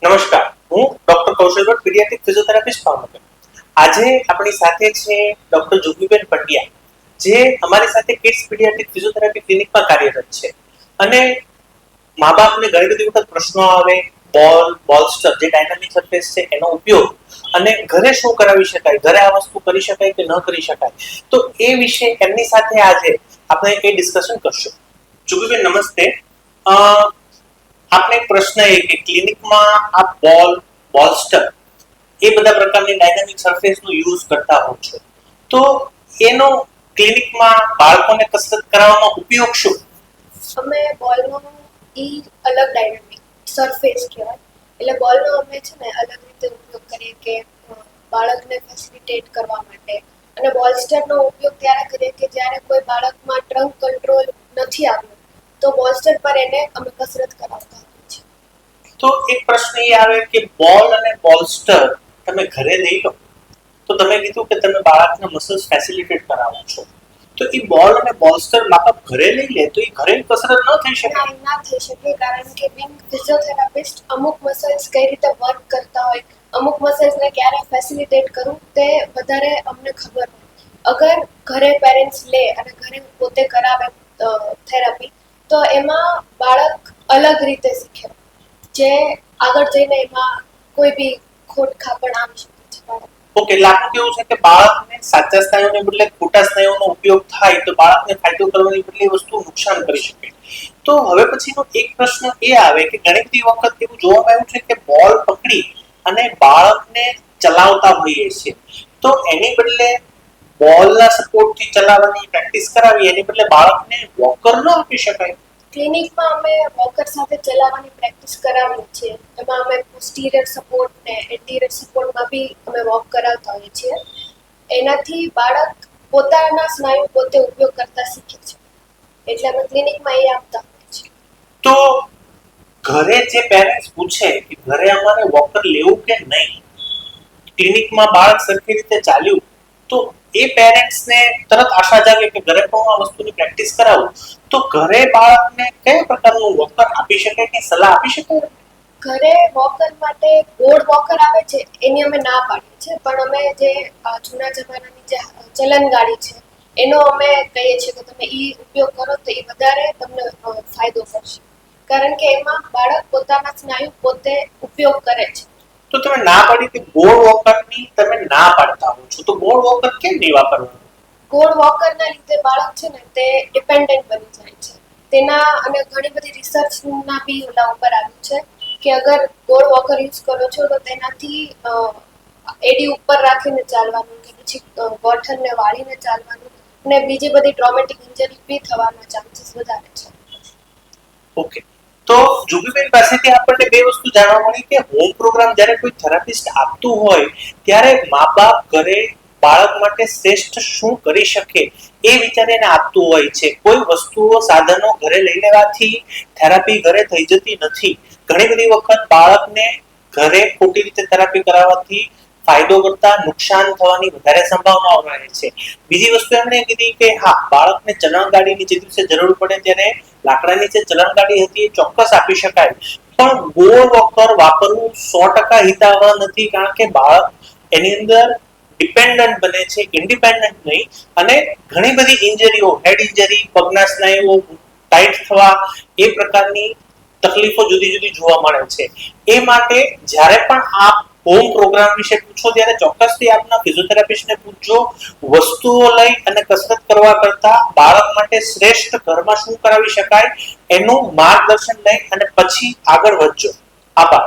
નમસ્કાર, હું ડોક્ટર કૌશલ Bhatt, paediatric physiotherapist Bhavnagar. આજે આપણી સાથે છે ડોક્ટર જુગીબેન પંડ્યા, જે અમારી સાથે કિડ્સ પીડિયાટ્રિક ફિઝિયોથેરાપી ક્લિનિકમાં કાર્યરત છે. અને મા બાપને ઘણી બધી વખત પ્રશ્નો આવે, બોલસ્ટર જે ડાયનામિક સરફેસ છે એનો ઉપયોગ અને ઘરે શું કરાવી શકાય, ઘરે આ વસ્તુ કરી શકાય કે ન કરી શકાય, તો એ વિશે એમની સાથે આજે આપણે એ ડિસ્કશન કરશું. જુગીબેન નમસ્તે. આપને એક પ્રશ્ન એ કે ક્લિનિકમાં આપ બોલસ્ટર એ બધા પ્રકારની ડાયનામિક સરફેસનો યુઝ કરતા હો છો, તો એનો ક્લિનિકમાં બાળકોને કસરત કરાવવામાં ઉપયોગ શું? અમે બોલનો અલગ ડાયનામિક સરફેસ કહેવાય, એટલે બોલનો અમે છે ને અલગ રીતે ઉપયોગ કરીએ કે બાળકને ફેસિલિટેટ કરવા માટે. અને બોલસ્ટરનો ઉપયોગ ત્યારે કરીએ કે જ્યારે કોઈ બાળકમાં ટ્રંક કંટ્રોલ નથી આવ્યું, તો બોલસ્ટર પર એને અમે કસરત કરાવતા હોઈએ છીએ. તો એક પ્રશ્ન એ આવે કે બોલ અને બોલસ્ટર તમે ઘરે લઈ લો, તો તમે કીધું કે તમે બાળકના મસલ્સ ફેસિલિટેટ કરાવો છો, તો એ બોલ અને બોલસ્ટર બાળક ઘરે લઈ લે તો એ ઘરે કસરત ન થઈ શકે? ના થઈ શકે, કારણ કે બિંગ ફિઝિયોથેરાપિસ્ટ અમુક મસલ્સ કઈ રીતે વર્ક કરતા હોય, અમુક મસલ્સને ક્યારે ફેસિલિટેટ કરવું તે વધારે અમને ખબર હોય. અગર ઘરે પેરેન્ટ્સ લે અને ઘરે પોતે કરાવે થેરાપી, તો એમાં બાળક અલગ રીતે શીખે, જે આગળ જઈને એમાં કોઈ બી ખોટખાં પણ આવી શકે છે બાળક. ઓકે, એટલે આપણું કેવું છે કે બાળકને સાચા સ્નાયુઓને બદલે ખોટા સ્નાયુઓનો ઉપયોગ થાય તો બાળકને ફાયદો કરવાની બદલે વસ્તુ નુકસાન કરી શકે. તો હવે પછીનો એક પ્રશ્ન એ આવે કે ઘણી બધી વખત એવું જોવામાં આવ્યું છે કે બોલ પકડી અને બાળકને ચલાવતા હોઈએ છે, તો એની બદલે બોલના સપોર્ટથી ચલાવવાની પ્રેક્ટિસ કરાવી, એની બદલે બાળકને વોકર ન આપી શકાય? ક્લિનિકમાં અમે વોકર સાથે ચલાવવાની પ્રેક્ટિસ કરાવીએ છીએ. એમાં અમે પોસ્ટિરિયર સપોર્ટ ને એન્ટિરિયર સપોર્ટમાં બી અમે વોક કરાવતા હોઈએ છીએ. એનાથી બાળક પોતાના સ્નાયુ પોતે ઉપયોગ કરતા શીખે છે, એટલે અમે ક્લિનિકમાં એ આપતા હોઈએ છીએ. તો ઘરે જે પેરેન્ટ્સ પૂછે કે ઘરે અમારે વોકર લેવું કે નહીં, ક્લિનિકમાં બાળક સરખી રીતે ચાલ્યું, તો એ પેરેન્ટ્સને તરત આશા જાગે કે ઘરે પણ આ વસ્તુની પ્રેક્ટિસ કરાવું, તો ઘરે બાળકને કયા પ્રકારનું વોકર આપી શકે કે સલાહ આપી શકે? ઘરે વોકર માટે બોર્ડ વોકર આવે છે, એની અમે ના પાડીએ છીએ, પણ અમે જે જૂના જમાનાની જે ચલન ગાડી છે એનો અમે કહીએ છીએ કે તમે એ ઉપયોગ કરો તો એ વધારે તમને ફાયદો કરશે, કારણ કે એમાં બાળક પોતાના સ્નાયુ પોતે ઉપયોગ કરે છે. તો તમે ના પાડી કે બોર્ડ વોકરની તમે ના પાડતા હો છો, તો બોર્ડ વોકર કેમ નહીં વાપરવાનું? બોર્ડ વોકરના લીધે બાળક છે ને તે ડિપેન્ડન્ટ બની જાય છે. તેના અને ઘણી બધી રિસર્ચના બી ઓલા ઉપર આવ્યું છે કે અગર બોર્ડ વોકર યુઝ કરો છો તો તેનાથી એડી ઉપર રાખીને ચાલવાનું કે પછી ગોઠણને વાળીને ચાલવાનું અને બીજી બધી ટ્રોમેટિક ઇન્જરી બી થવાના ચાન્સીસ વધારે છે. ઓકે, તો જુગીબેન પાસેથી આપણને બે વસ્તુ જાણવા મળી કે હોમ પ્રોગ્રામ જ્યારે કોઈ થેરાપિસ્ટ આપતું હોય ત્યારે મા બાપ ઘરે બાળક માટે શ્રેષ્ઠ શું કરી શકે એ વિચારીને આપતું હોય છે. કોઈ વસ્તુઓ સાધનો ઘરે લઈ લેવાથી થેરાપી ઘરે થઈ જતી નથી. ઘણી બધી વખત બાળકને ઘરે ખોટી રીતે થેરાપી કરાવવાથી ફાયદો કરતા નુકસાન થવાની વધારે સંભાવનાઓ રહે છે. બીજી વસ્તુ એમણે કીધી કે હા, બાળકને ચલણગાડીની જે દિવસે જરૂર પડે ત્યારે લાકડાની જે ચલણગાડી હતી એ ચોક્કસ આપી શકાય, પણ બોર્ડ વોકર વાપરવું 100% હિતાવહ નથી, કારણ કે બાળક એની અંદર ડિપેન્ડન્ટ બને છે, ઇન્ડિપેન્ડન્ટ નહીં. અને ઘણી બધી ઇન્જરીઓ, હેડ ઇન્જરી, પગના સ્નાયુઓ ટાઈટ થવા, એ પ્રકારની તકલીફો જુદી જુદી જોવા મળે છે. એ માટે જ્યારે પણ આપ હોમ પ્રોગ્રામ વિશે પૂછો ત્યારે ચોક્કસથી આપના ફિઝિયોથેરાપિસ્ટને પૂછજો. વસ્તુઓ લઈ અને કસરત કરવા કરતા બાળક માટે શ્રેષ્ઠ ઘરમાં શું કરાવી શકાય એનું માર્ગદર્શન લઈ અને પછી આગળ વધજો. આભાર.